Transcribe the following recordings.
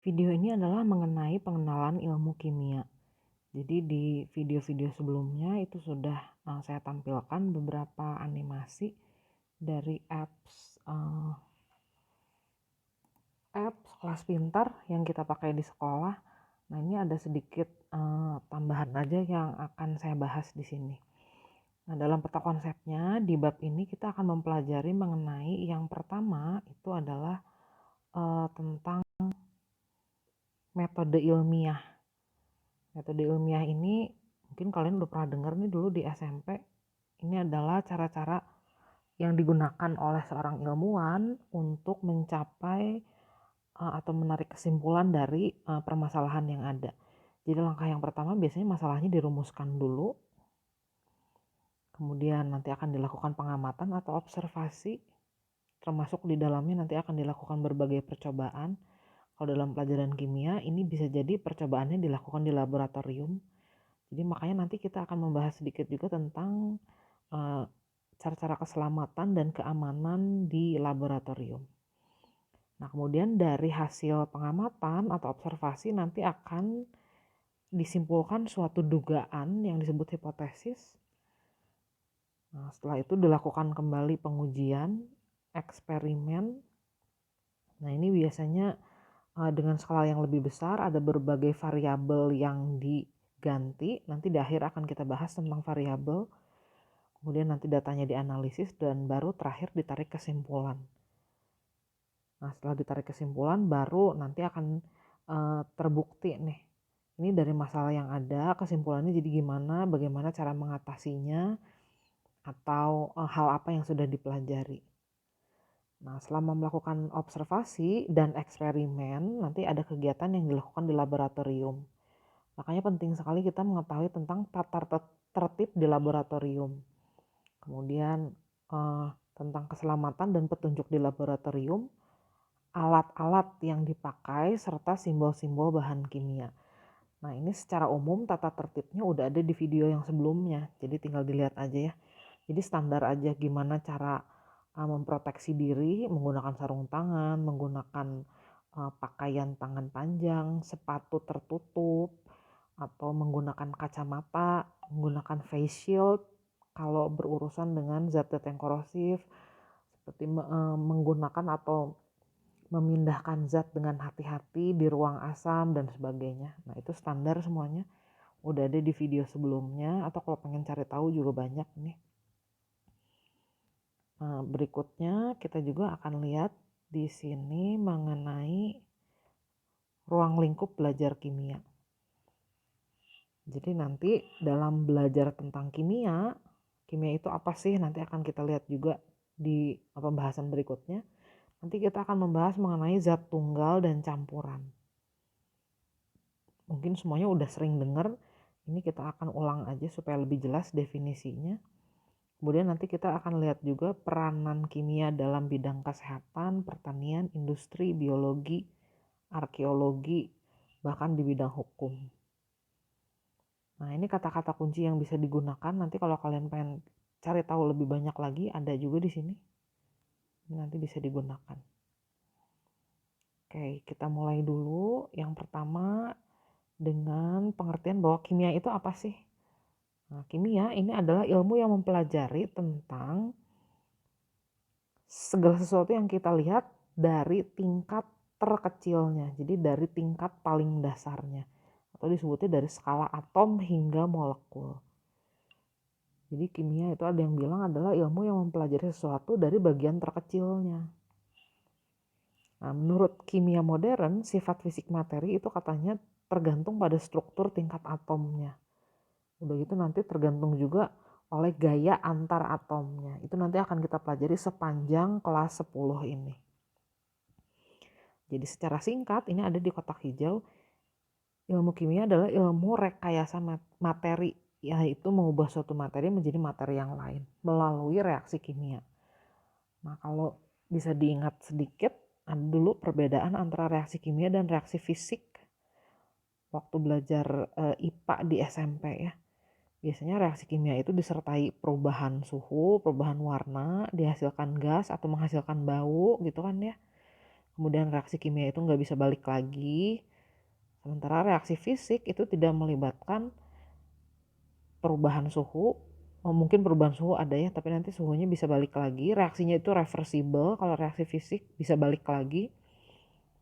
Video ini adalah mengenai pengenalan ilmu kimia. Jadi di video-video sebelumnya itu sudah saya tampilkan beberapa animasi dari apps kelas pintar yang kita pakai di sekolah. Nah, ini ada sedikit tambahan aja yang akan saya bahas di sini. Nah, dalam peta konsepnya di bab ini kita akan mempelajari mengenai yang pertama itu adalah tentang metode ilmiah. Metode ilmiah ini mungkin kalian udah pernah dengar nih dulu di SMP. Ini adalah cara-cara yang digunakan oleh seorang ilmuwan untuk mencapai atau menarik kesimpulan dari permasalahan yang ada. Jadi langkah yang pertama biasanya masalahnya dirumuskan dulu. Kemudian nanti akan dilakukan pengamatan atau observasi. Termasuk di dalamnya nanti akan dilakukan berbagai percobaan. Kalau dalam pelajaran kimia ini bisa jadi percobaannya dilakukan di laboratorium. Jadi makanya nanti kita akan membahas sedikit juga tentang cara-cara keselamatan dan keamanan di laboratorium. Nah, kemudian dari hasil pengamatan atau observasi nanti akan disimpulkan suatu dugaan yang disebut hipotesis. Nah, setelah itu dilakukan kembali pengujian, eksperimen. Nah, ini biasanya dengan skala yang lebih besar ada berbagai variabel yang diganti. Nanti di akhir akan kita bahas tentang variabel. Kemudian nanti datanya dianalisis dan baru terakhir ditarik kesimpulan. Nah, setelah ditarik kesimpulan baru nanti akan terbukti nih. Ini dari masalah yang ada, kesimpulannya jadi gimana, bagaimana cara mengatasinya, atau hal apa yang sudah dipelajari. Nah, selama melakukan observasi dan eksperimen, nanti ada kegiatan yang dilakukan di laboratorium. Makanya penting sekali kita mengetahui tentang tata tertib di laboratorium. Kemudian tentang keselamatan dan petunjuk di laboratorium, alat-alat yang dipakai, serta simbol-simbol bahan kimia. Nah, ini secara umum tata tertibnya udah ada di video yang sebelumnya, jadi tinggal dilihat aja ya. Jadi standar aja gimana cara memproteksi diri menggunakan sarung tangan, menggunakan pakaian tangan panjang, sepatu tertutup, atau menggunakan kacamata, menggunakan face shield kalau berurusan dengan zat-zat yang korosif, seperti menggunakan atau memindahkan zat dengan hati-hati di ruang asam dan sebagainya. Nah, itu standar semuanya. Udah ada di video sebelumnya, atau kalau pengen cari tahu juga banyak nih. Nah, berikutnya kita juga akan lihat di sini mengenai ruang lingkup belajar kimia. Jadi nanti dalam belajar tentang kimia itu apa sih? Nanti akan kita lihat juga di pembahasan berikutnya. Nanti kita akan membahas mengenai zat tunggal dan campuran. Mungkin semuanya udah sering dengar, ini kita akan ulang aja supaya lebih jelas definisinya. Kemudian nanti kita akan lihat juga peranan kimia dalam bidang kesehatan, pertanian, industri, biologi, arkeologi, bahkan di bidang hukum. Nah, ini kata-kata kunci yang bisa digunakan. Nanti kalau kalian pengen cari tahu lebih banyak lagi, ada juga di sini. Nanti bisa digunakan. Oke, kita mulai dulu. Yang pertama dengan pengertian bahwa kimia itu apa sih? Nah, kimia ini adalah ilmu yang mempelajari tentang segala sesuatu yang kita lihat dari tingkat terkecilnya. Jadi dari tingkat paling dasarnya. Atau disebutnya dari skala atom hingga molekul. Jadi kimia itu ada yang bilang adalah ilmu yang mempelajari sesuatu dari bagian terkecilnya. Nah, menurut kimia modern, sifat fisik materi itu katanya tergantung pada struktur tingkat atomnya. Udah gitu nanti tergantung juga oleh gaya antar atomnya. Itu nanti akan kita pelajari sepanjang kelas 10 ini. Jadi secara singkat ini ada di kotak hijau. Ilmu kimia adalah ilmu rekayasa materi, yaitu mengubah suatu materi menjadi materi yang lain melalui reaksi kimia. Nah, kalau bisa diingat sedikit, ada dulu perbedaan antara reaksi kimia dan reaksi fisik waktu belajar IPA di SMP ya. Biasanya reaksi kimia itu disertai perubahan suhu, perubahan warna, dihasilkan gas atau menghasilkan bau gitu kan ya. kemudian reaksi kimia itu nggak bisa balik lagi. Sementara reaksi fisik itu tidak melibatkan perubahan suhu. Mungkin perubahan suhu ada ya, tapi nanti suhunya bisa balik lagi. Reaksinya itu reversible, kalau reaksi fisik bisa balik lagi.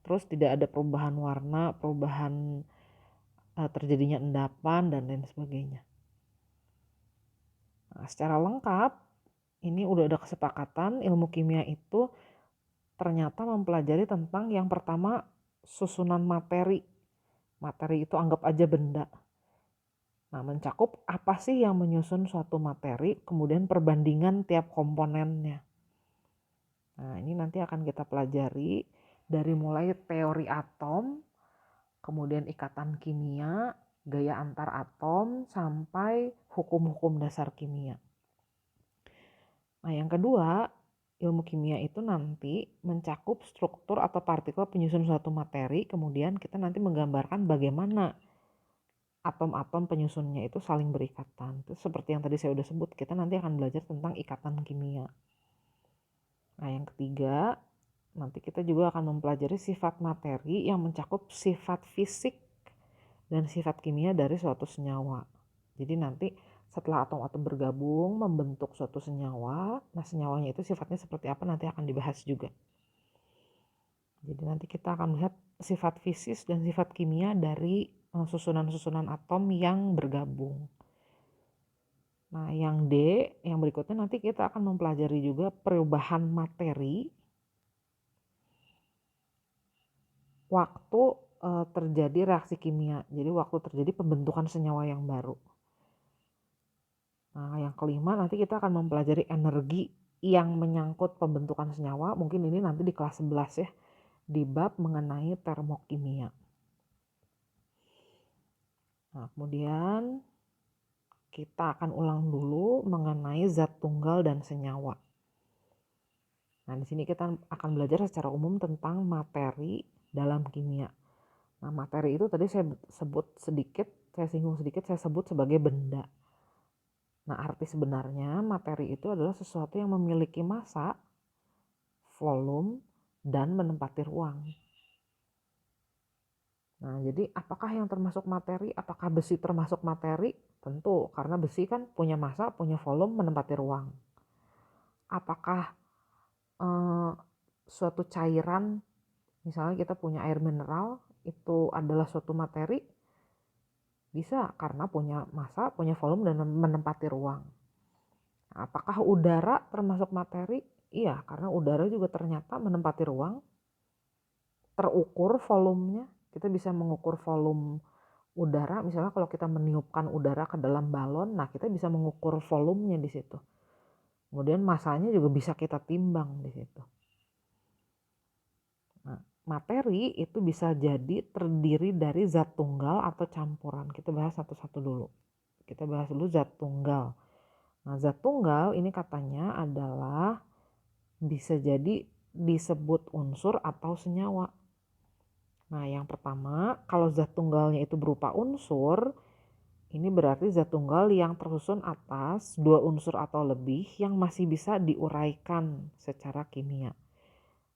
Terus tidak ada perubahan warna, perubahan terjadinya endapan, dan lain sebagainya. Nah, secara lengkap, ini udah ada kesepakatan ilmu kimia itu ternyata mempelajari tentang yang pertama susunan materi. Materi itu anggap aja benda. Nah, mencakup apa sih yang menyusun suatu materi, kemudian perbandingan tiap komponennya. Nah, ini nanti akan kita pelajari dari mulai teori atom, kemudian ikatan kimia, gaya antar atom, sampai hukum-hukum dasar kimia. Nah, yang kedua, ilmu kimia itu nanti mencakup struktur atau partikel penyusun suatu materi, kemudian kita nanti menggambarkan bagaimana atom-atom penyusunnya itu saling berikatan. Itu seperti yang tadi saya udah sebut, kita nanti akan belajar tentang ikatan kimia. Nah, yang ketiga, nanti kita juga akan mempelajari sifat materi yang mencakup sifat fisik dan sifat kimia dari suatu senyawa. Jadi nanti setelah atom-atom bergabung membentuk suatu senyawa, nah senyawanya itu sifatnya seperti apa nanti akan dibahas juga. Jadi nanti kita akan melihat sifat fisik dan sifat kimia dari susunan-susunan atom yang bergabung. Nah, yang D, yang berikutnya nanti kita akan mempelajari juga perubahan materi waktu terjadi reaksi kimia. Jadi waktu terjadi pembentukan senyawa yang baru. Nah, yang kelima nanti kita akan mempelajari energi yang menyangkut pembentukan senyawa. Mungkin ini nanti di kelas 11 ya, di bab mengenai termokimia. Nah, kemudian kita akan ulang dulu mengenai zat tunggal dan senyawa. Nah, di sini kita akan belajar secara umum tentang materi dalam kimia. Nah, materi itu tadi saya singgung sedikit, saya sebut sebagai benda. Nah, arti sebenarnya materi itu adalah sesuatu yang memiliki massa, volume, dan menempati ruang. Nah, jadi apakah yang termasuk materi? Apakah besi termasuk materi? Tentu, karena besi kan punya massa, punya volume, menempati ruang. Apakah suatu cairan, misalnya kita punya air mineral, itu adalah suatu materi? Bisa, karena punya massa, punya volume, dan menempati ruang. Nah, apakah udara termasuk materi? Iya, karena udara juga ternyata menempati ruang. Terukur volumenya, kita bisa mengukur volume udara. Misalnya kalau kita meniupkan udara ke dalam balon, nah kita bisa mengukur volumenya di situ. Kemudian massanya juga bisa kita timbang di situ. Nah, materi itu bisa jadi terdiri dari zat tunggal atau campuran. Kita bahas satu-satu dulu. Kita bahas dulu zat tunggal. Nah, zat tunggal ini katanya adalah bisa jadi disebut unsur atau senyawa. Nah, yang pertama, kalau zat tunggalnya itu berupa unsur, ini berarti zat tunggal yang tersusun atas dua unsur atau lebih yang masih bisa diuraikan secara kimia.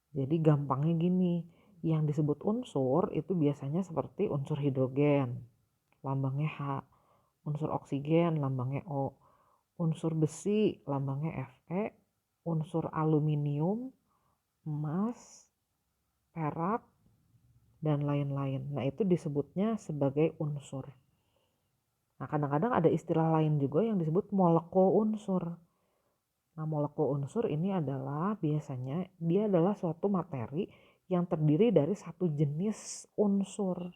Jadi gampangnya gini, yang disebut unsur itu biasanya seperti unsur hidrogen, lambangnya H, unsur oksigen, lambangnya O, unsur besi, lambangnya Fe, unsur aluminium, emas, perak, dan lain-lain. Nah, itu disebutnya sebagai unsur. Nah, kadang-kadang ada istilah lain juga yang disebut molekul unsur. Nah, molekul unsur ini adalah biasanya dia adalah suatu materi yang terdiri dari satu jenis unsur.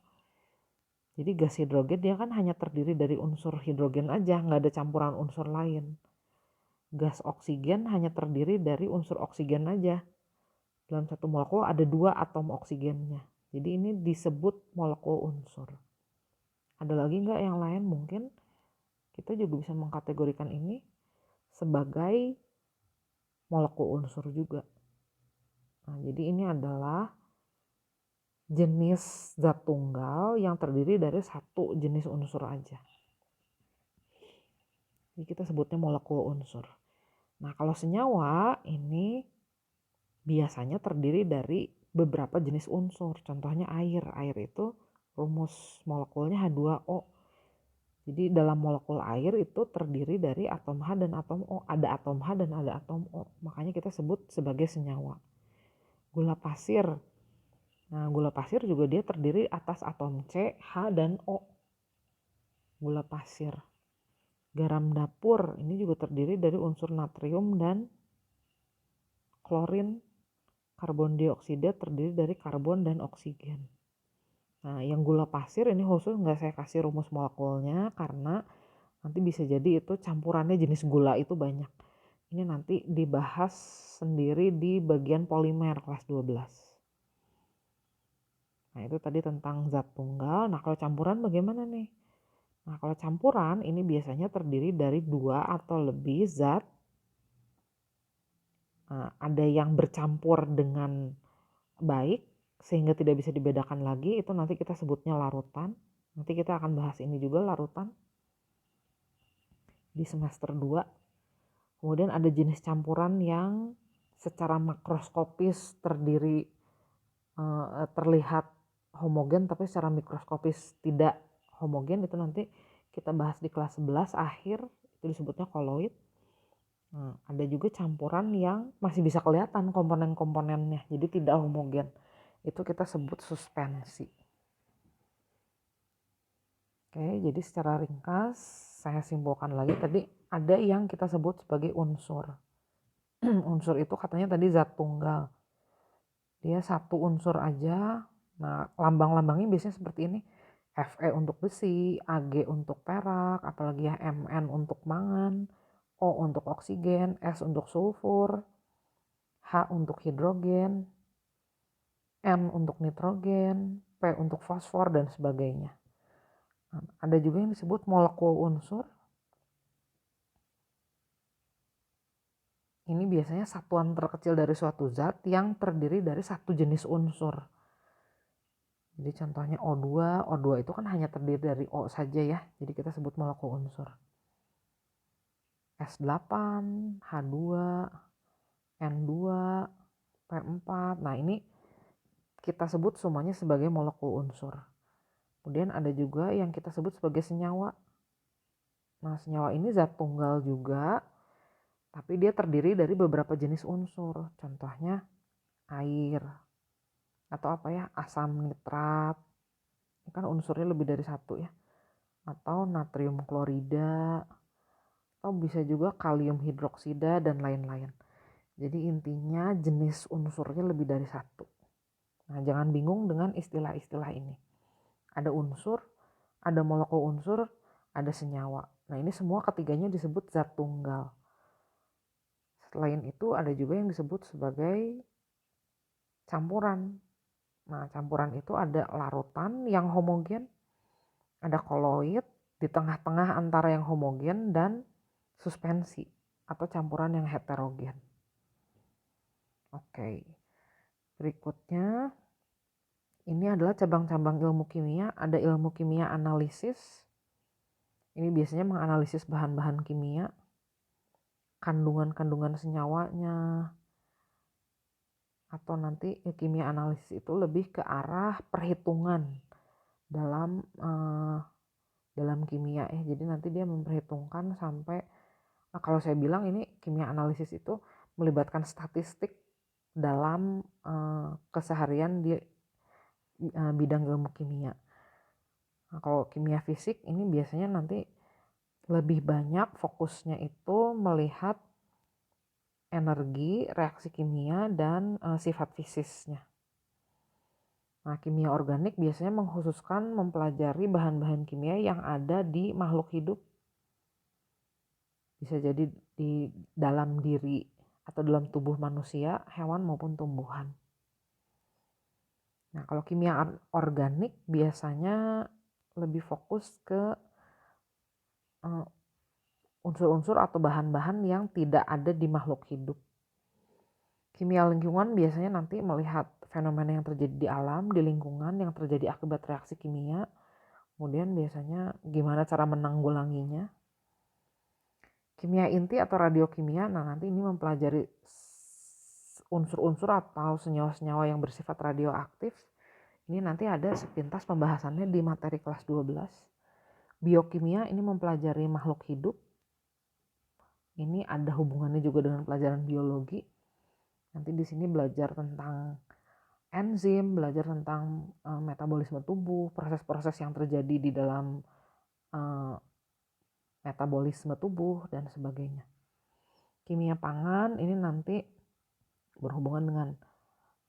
Jadi gas hidrogen dia kan hanya terdiri dari unsur hidrogen aja, nggak ada campuran unsur lain. Gas oksigen hanya terdiri dari unsur oksigen aja. Dalam satu molekul ada dua atom oksigennya. Jadi ini disebut molekul unsur. Ada lagi nggak yang lain? Mungkin kita juga bisa mengkategorikan ini sebagai molekul unsur juga. Nah, jadi ini adalah jenis zat tunggal yang terdiri dari satu jenis unsur aja. Jadi kita sebutnya molekul unsur. Nah, kalau senyawa ini biasanya terdiri dari beberapa jenis unsur. Contohnya air. Air itu rumus molekulnya H2O. Jadi dalam molekul air itu terdiri dari atom H dan atom O. Ada atom H dan ada atom O. Makanya kita sebut sebagai senyawa. Gula pasir. Nah, gula pasir juga dia terdiri atas atom C, H, dan O. Gula pasir. Garam dapur ini juga terdiri dari unsur natrium dan klorin. Karbon dioksida terdiri dari karbon dan oksigen. Nah, yang gula pasir ini khusus nggak saya kasih rumus molekulnya karena nanti bisa jadi itu campurannya jenis gula itu banyak. Ini nanti dibahas sendiri di bagian polimer kelas 12. Nah, itu tadi tentang zat tunggal. Nah, kalau campuran bagaimana nih? Nah, kalau campuran ini biasanya terdiri dari 2 atau lebih zat. Nah, ada yang bercampur dengan baik sehingga tidak bisa dibedakan lagi, itu nanti kita sebutnya larutan. Nanti kita akan bahas ini juga, larutan, di semester 2. Kemudian ada jenis campuran yang secara makroskopis terlihat homogen tapi secara mikroskopis tidak homogen. Itu nanti kita bahas di kelas 11 akhir, itu disebutnya koloid. Nah, ada juga campuran yang masih bisa kelihatan komponen-komponennya, jadi tidak homogen. Itu kita sebut suspensi. Oke, jadi secara ringkas saya simpulkan lagi, tadi ada yang kita sebut sebagai unsur. Unsur itu katanya tadi zat tunggal. Dia satu unsur aja. Nah, lambang-lambangnya biasanya seperti ini. Fe untuk besi, Ag untuk perak, apalagi ya Mn untuk mangan, O untuk oksigen, S untuk sulfur, H untuk hidrogen, N untuk nitrogen, P untuk fosfor, dan sebagainya. Nah, ada juga yang disebut molekul unsur. Ini biasanya satuan terkecil dari suatu zat yang terdiri dari satu jenis unsur. Jadi contohnya O2, O2 itu kan hanya terdiri dari O saja ya, jadi kita sebut molekul unsur. S8, H2, N2, P4, nah ini kita sebut semuanya sebagai molekul unsur. Kemudian ada juga yang kita sebut sebagai senyawa. Nah, senyawa ini zat tunggal juga, tapi dia terdiri dari beberapa jenis unsur. Contohnya air, atau apa ya, asam nitrat. Ini kan unsurnya lebih dari satu ya. Atau natrium klorida, atau bisa juga kalium hidroksida dan lain-lain. Jadi intinya jenis unsurnya lebih dari satu. Nah, jangan bingung dengan istilah-istilah ini. Ada unsur, ada molekul unsur, ada senyawa. Nah, ini semua ketiganya disebut zat tunggal. Selain itu ada juga yang disebut sebagai campuran. Nah, campuran itu ada larutan yang homogen, ada koloid di tengah-tengah antara yang homogen, dan suspensi atau campuran yang heterogen. Oke, berikutnya ini adalah cabang-cabang ilmu kimia. Ada ilmu kimia analisis. Ini biasanya menganalisis bahan-bahan kimia, kandungan-kandungan senyawanya, atau nanti kimia analisis itu lebih ke arah perhitungan dalam kimia ya. Jadi nanti dia memperhitungkan sampai, kalau saya bilang ini kimia analisis itu melibatkan statistik dalam keseharian di bidang ilmu kimia. Nah, kalau kimia fisik ini biasanya nanti lebih banyak fokusnya itu melihat energi, reaksi kimia, dan sifat fisisnya. Nah, kimia organik biasanya mengkhususkan mempelajari bahan-bahan kimia yang ada di makhluk hidup. Bisa jadi di dalam diri atau dalam tubuh manusia, hewan maupun tumbuhan. Nah, kalau kimia organik biasanya lebih fokus ke unsur-unsur atau bahan-bahan yang tidak ada di makhluk hidup. Kimia lingkungan biasanya nanti melihat fenomena yang terjadi di alam, di lingkungan yang terjadi akibat reaksi kimia. Kemudian biasanya gimana cara menanggulanginya. Kimia inti atau radiokimia, nah nanti ini mempelajari unsur-unsur atau senyawa-senyawa yang bersifat radioaktif. Ini nanti ada sepintas pembahasannya di materi kelas 12. Biokimia ini mempelajari makhluk hidup. Ini ada hubungannya juga dengan pelajaran biologi. Nanti di sini belajar tentang enzim, belajar tentang metabolisme tubuh, proses-proses yang terjadi di dalam metabolisme tubuh dan sebagainya. Kimia pangan ini nanti berhubungan dengan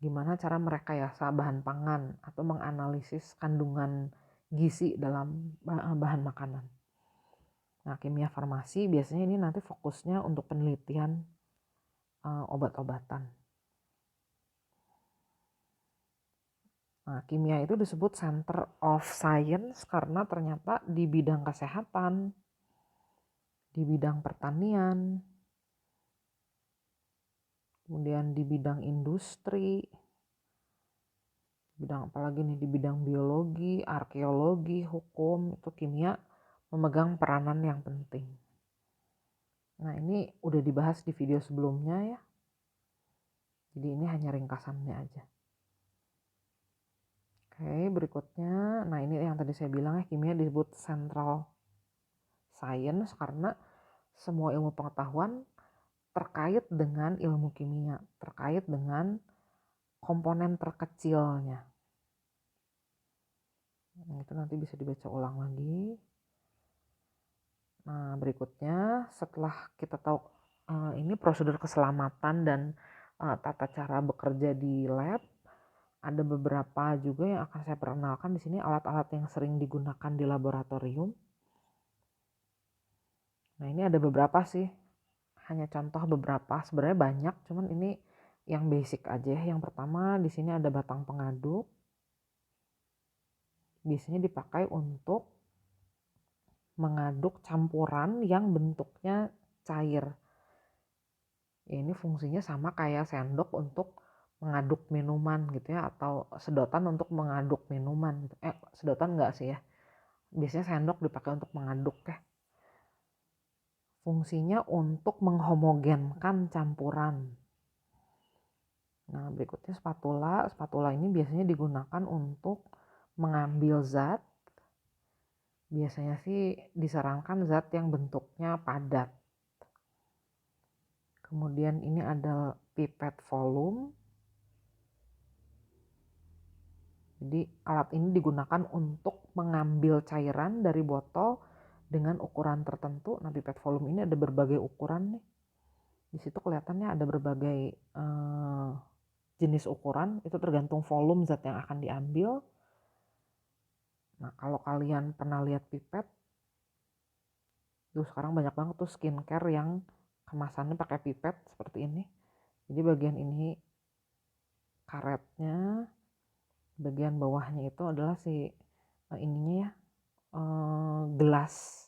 gimana cara merekayasa bahan pangan atau menganalisis kandungan gizi dalam bahan makanan. Nah, kimia farmasi biasanya ini nanti fokusnya untuk penelitian obat-obatan. Nah, kimia itu disebut Center of Science karena ternyata di bidang kesehatan, di bidang pertanian, kemudian di bidang industri, bidang apalagi nih, di bidang biologi, arkeologi, hukum, itu kimia memegang peranan yang penting. Nah, ini udah dibahas di video sebelumnya ya. Jadi ini hanya ringkasannya aja. Oke, berikutnya, nah ini yang tadi saya bilang ya, kimia disebut Central Science karena semua ilmu pengetahuan terkait dengan ilmu kimia, terkait dengan komponen terkecilnya. Nah, itu nanti bisa dibaca ulang lagi. Nah, berikutnya setelah kita tahu ini prosedur keselamatan dan tata cara bekerja di lab, ada beberapa juga yang akan saya perkenalkan di sini, alat-alat yang sering digunakan di laboratorium. Nah, ini ada beberapa sih, hanya contoh beberapa, sebenarnya banyak, cuman ini yang basic aja. Yang pertama di sini ada batang pengaduk, biasanya dipakai untuk mengaduk campuran yang bentuknya cair. Ya, ini fungsinya sama kayak sendok untuk mengaduk minuman gitu ya, atau sedotan untuk mengaduk minuman gitu. Sedotan enggak sih ya, biasanya sendok dipakai untuk mengaduk ya. Fungsinya untuk menghomogenkan campuran. Nah, berikutnya spatula. Spatula ini biasanya digunakan untuk mengambil zat. Biasanya sih disarankan zat yang bentuknya padat. Kemudian ini ada pipet volume. Jadi alat ini digunakan untuk mengambil cairan dari botol dengan ukuran tertentu. Nah, pipet volume ini ada berbagai ukuran nih. Di situ kelihatannya ada berbagai jenis ukuran, itu tergantung volume zat yang akan diambil. Nah, kalau kalian pernah lihat pipet, tuh sekarang banyak banget tuh skincare yang kemasannya pakai pipet seperti ini. Jadi bagian ini karetnya, bagian bawahnya itu adalah si ininya ya, gelas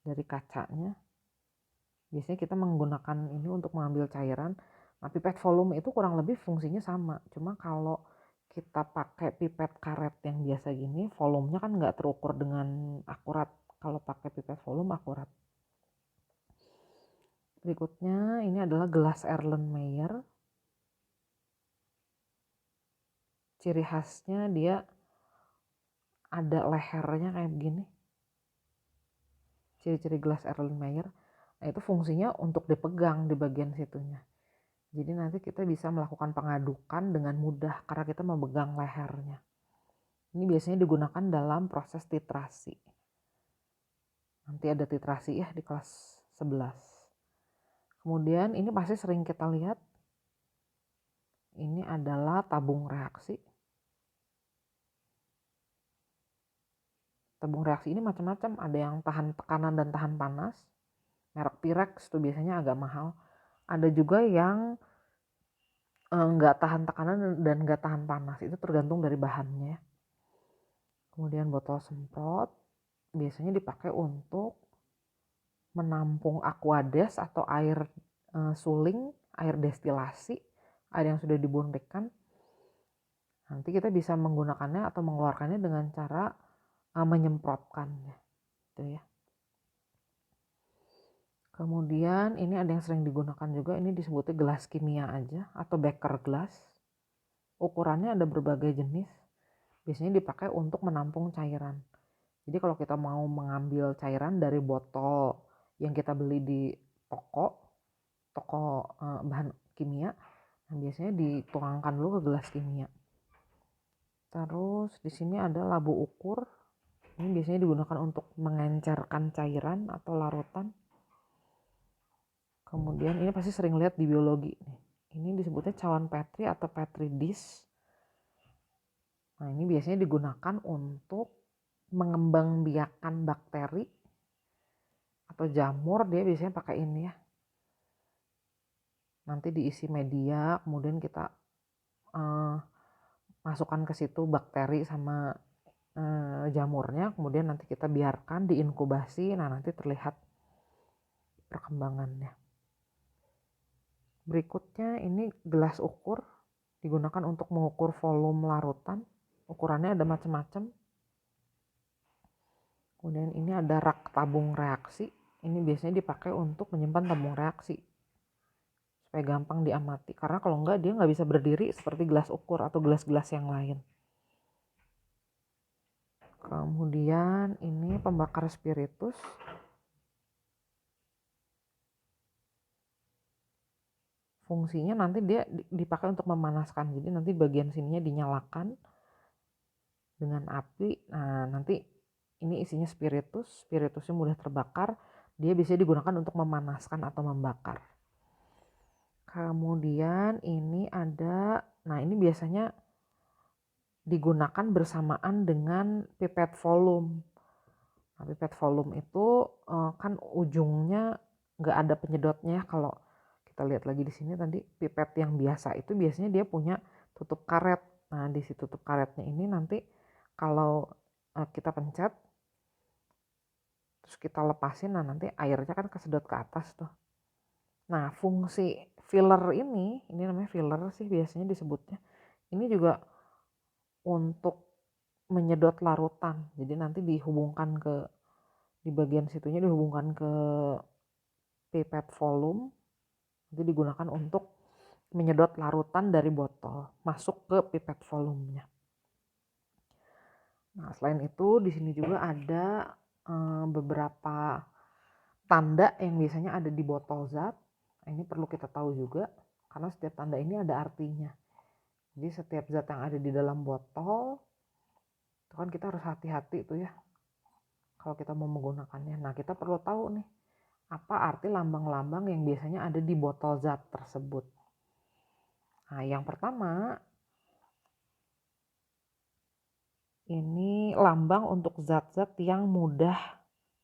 dari kacanya. Biasanya kita menggunakan ini untuk mengambil cairan. Nah, pipet volume itu kurang lebih fungsinya sama. Cuma kalau kita pakai pipet karet yang biasa gini, volumenya kan nggak terukur dengan akurat. Kalau pakai pipet volume akurat. Berikutnya ini adalah gelas Erlenmeyer. Ciri khasnya dia ada lehernya kayak begini. Ciri-ciri gelas Erlenmeyer. Nah, itu fungsinya untuk dipegang di bagian situnya. Jadi nanti kita bisa melakukan pengadukan dengan mudah karena kita memegang lehernya. Ini biasanya digunakan dalam proses titrasi. Nanti ada titrasi ya di kelas 11. Kemudian ini pasti sering kita lihat. Ini adalah tabung reaksi. Tabung reaksi ini macam-macam. Ada yang tahan tekanan dan tahan panas. Merek Pyrex itu biasanya agak mahal. Ada juga yang nggak tahan tekanan dan nggak tahan panas. Itu tergantung dari bahannya. Kemudian botol semprot biasanya dipakai untuk menampung aquades atau air suling, air destilasi, air yang sudah dibuntikkan. Nanti kita bisa menggunakannya atau mengeluarkannya dengan cara menyemprotkannya, gitu ya. Kemudian ini ada yang sering digunakan juga, ini disebutnya gelas kimia aja atau beker glass. Ukurannya ada berbagai jenis. Biasanya dipakai untuk menampung cairan. Jadi kalau kita mau mengambil cairan dari botol yang kita beli di toko bahan kimia, nah biasanya dituangkan dulu ke gelas kimia. Terus di sini ada labu ukur. Ini biasanya digunakan untuk mengencerkan cairan atau larutan. Kemudian ini pasti sering lihat di biologi. Ini disebutnya cawan Petri atau Petri dish. Nah ini biasanya digunakan untuk mengembangbiakan bakteri atau jamur, dia biasanya pakai ini ya. Nanti diisi media, kemudian kita masukkan ke situ bakteri sama jamurnya, kemudian nanti kita biarkan diinkubasi. Nah nanti terlihat perkembangannya. Berikutnya ini gelas ukur, digunakan untuk mengukur volume larutan. Ukurannya ada macam-macam. Kemudian ini ada rak tabung reaksi. Ini biasanya dipakai untuk menyimpan tabung reaksi supaya gampang diamati. Karena kalau enggak dia nggak bisa berdiri seperti gelas ukur atau gelas-gelas yang lain. Kemudian ini pembakar spiritus. Fungsinya nanti dia dipakai untuk memanaskan. Jadi nanti bagian sininya dinyalakan dengan api. Nah nanti ini isinya spiritus. Spiritusnya mudah terbakar. Dia bisa digunakan untuk memanaskan atau membakar. Kemudian ini ada, nah ini biasanya digunakan bersamaan dengan pipet volume. Nah, pipet volume itu kan ujungnya nggak ada penyedotnya. Kalau kita lihat lagi di sini tadi pipet yang biasa itu biasanya dia punya tutup karet. Nah di si tutup karetnya ini nanti kalau kita pencet terus kita lepasin, nah nanti airnya kan kesedot ke atas tuh. Nah fungsi filler ini namanya filler sih biasanya disebutnya. Ini juga untuk menyedot larutan. Jadi nanti dihubungkan di bagian situnya dihubungkan ke pipet volume. Nanti digunakan untuk menyedot larutan dari botol masuk ke pipet volumenya. Nah, selain itu di sini juga ada beberapa tanda yang biasanya ada di botol zat. Nah, ini perlu kita tahu juga karena setiap tanda ini ada artinya. Jadi setiap zat yang ada di dalam botol itu kan kita harus hati-hati tuh ya kalau kita mau menggunakannya. Nah kita perlu tahu nih apa arti lambang-lambang yang biasanya ada di botol zat tersebut. Nah yang pertama ini lambang untuk zat-zat yang mudah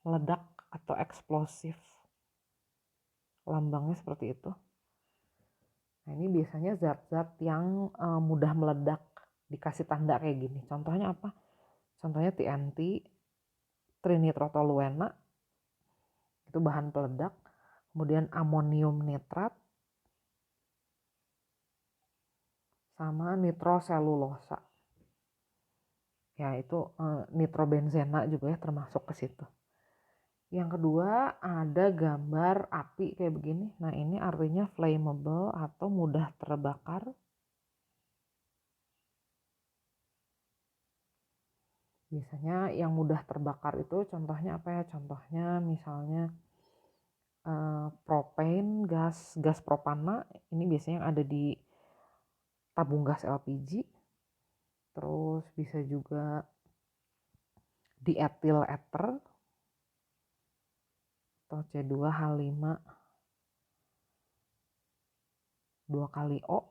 meledak atau eksplosif. Lambangnya seperti itu. Nah ini biasanya zat-zat yang mudah meledak dikasih tanda kayak gini. Contohnya apa? Contohnya TNT, trinitrotoluena, itu bahan peledak. Kemudian amonium nitrat sama nitroselulosa. Ya itu nitrobenzena juga ya termasuk ke situ. Yang kedua ada gambar api kayak begini. Nah ini artinya flammable atau mudah terbakar. Biasanya yang mudah terbakar itu contohnya apa ya? Contohnya misalnya propane, gas propana. Ini biasanya yang ada di tabung gas LPG. Terus bisa juga diethyl ether atau C2H5 2 kali O.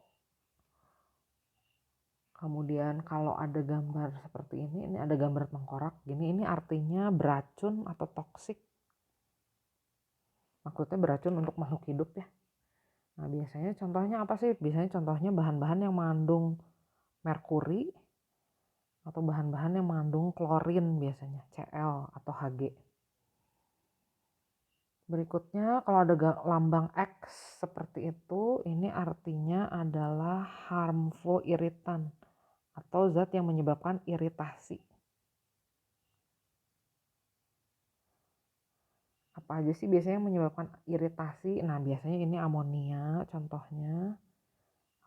Kemudian kalau ada gambar seperti ini ada gambar tengkorak gini, ini artinya beracun atau toksik. Maksudnya beracun untuk makhluk hidup ya. Nah biasanya contohnya apa sih? Biasanya contohnya bahan-bahan yang mengandung merkuri atau bahan-bahan yang mengandung klorin biasanya, Cl atau Hg. Berikutnya kalau ada lambang X seperti itu, ini artinya adalah harmful irritant atau zat yang menyebabkan iritasi. Apa aja sih biasanya menyebabkan iritasi? Nah, biasanya ini amonia contohnya,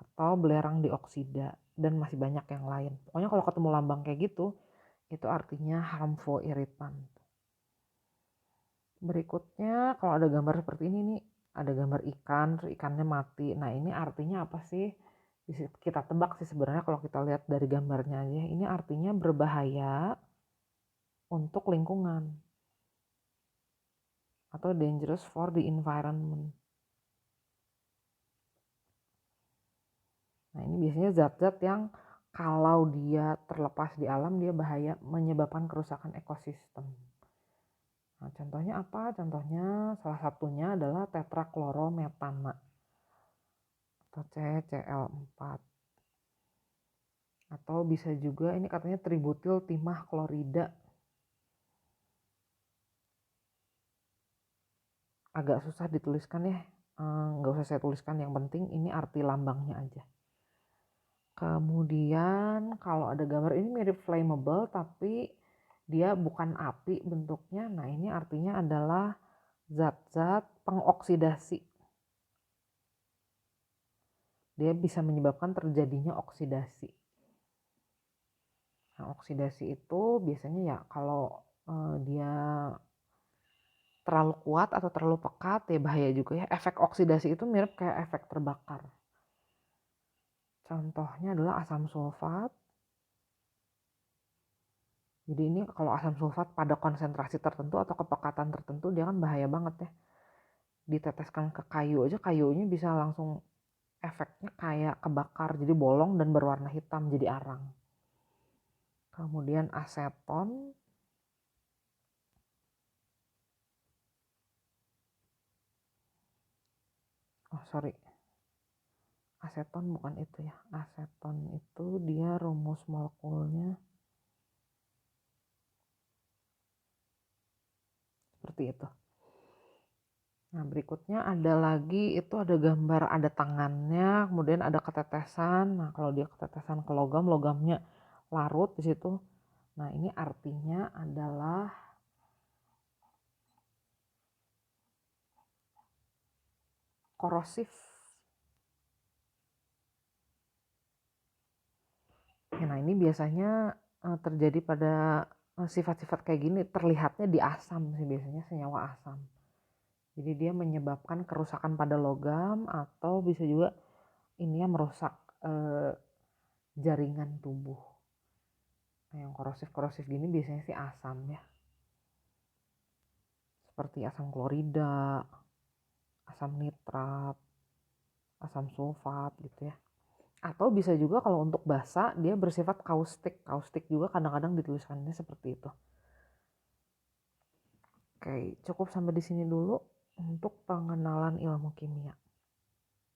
atau belerang dioksida, dan masih banyak yang lain. Pokoknya kalau ketemu lambang kayak gitu, itu artinya harmful irritant. Berikutnya kalau ada gambar seperti ini nih, ada gambar ikan, terus ikannya mati. Nah, ini artinya apa sih? Bisa kita tebak sih sebenarnya kalau kita lihat dari gambarnya aja. Ini artinya berbahaya untuk lingkungan atau dangerous for the environment. Nah, ini biasanya zat-zat yang kalau dia terlepas di alam dia bahaya, menyebabkan kerusakan ekosistem. Nah, contohnya apa? Contohnya salah satunya adalah tetraklorometana atau CCl4. Atau bisa juga ini katanya tributil timah klorida. Agak susah dituliskan ya, nggak usah saya tuliskan, yang penting ini arti lambangnya aja. Kemudian kalau ada gambar ini mirip flammable tapi dia bukan api bentuknya. Nah, ini artinya adalah zat-zat pengoksidasi. Dia bisa menyebabkan terjadinya oksidasi. Nah, oksidasi itu biasanya ya kalau dia terlalu kuat atau terlalu pekat ya bahaya juga ya. Efek oksidasi itu mirip kayak efek terbakar. Contohnya adalah asam sulfat. Jadi ini kalau asam sulfat pada konsentrasi tertentu atau kepekatan tertentu dia kan bahaya banget ya. Diteteskan ke kayu aja, kayunya bisa langsung efeknya kayak kebakar, jadi bolong dan berwarna hitam jadi arang. Kemudian aseton. Oh sorry, aseton bukan itu ya. Aseton itu dia rumus molekulnya seperti itu. Nah, berikutnya ada lagi, itu ada gambar ada tangannya, kemudian ada ketetesan. Nah, kalau dia ketetesan ke logam, logamnya larut di situ. Nah, ini artinya adalah korosif. Nah, ini biasanya terjadi pada sifat-sifat kayak gini, terlihatnya di asam sih biasanya, senyawa asam. Jadi dia menyebabkan kerusakan pada logam atau bisa juga ini merusak jaringan tubuh. Nah, yang korosif-korosif gini biasanya sih asam ya. Seperti asam klorida, asam nitrat, asam sulfat gitu ya. Atau bisa juga kalau untuk basa dia bersifat kaustik. Kaustik juga kadang-kadang dituliskannya seperti itu. Oke, cukup sampai di sini dulu untuk pengenalan ilmu kimia.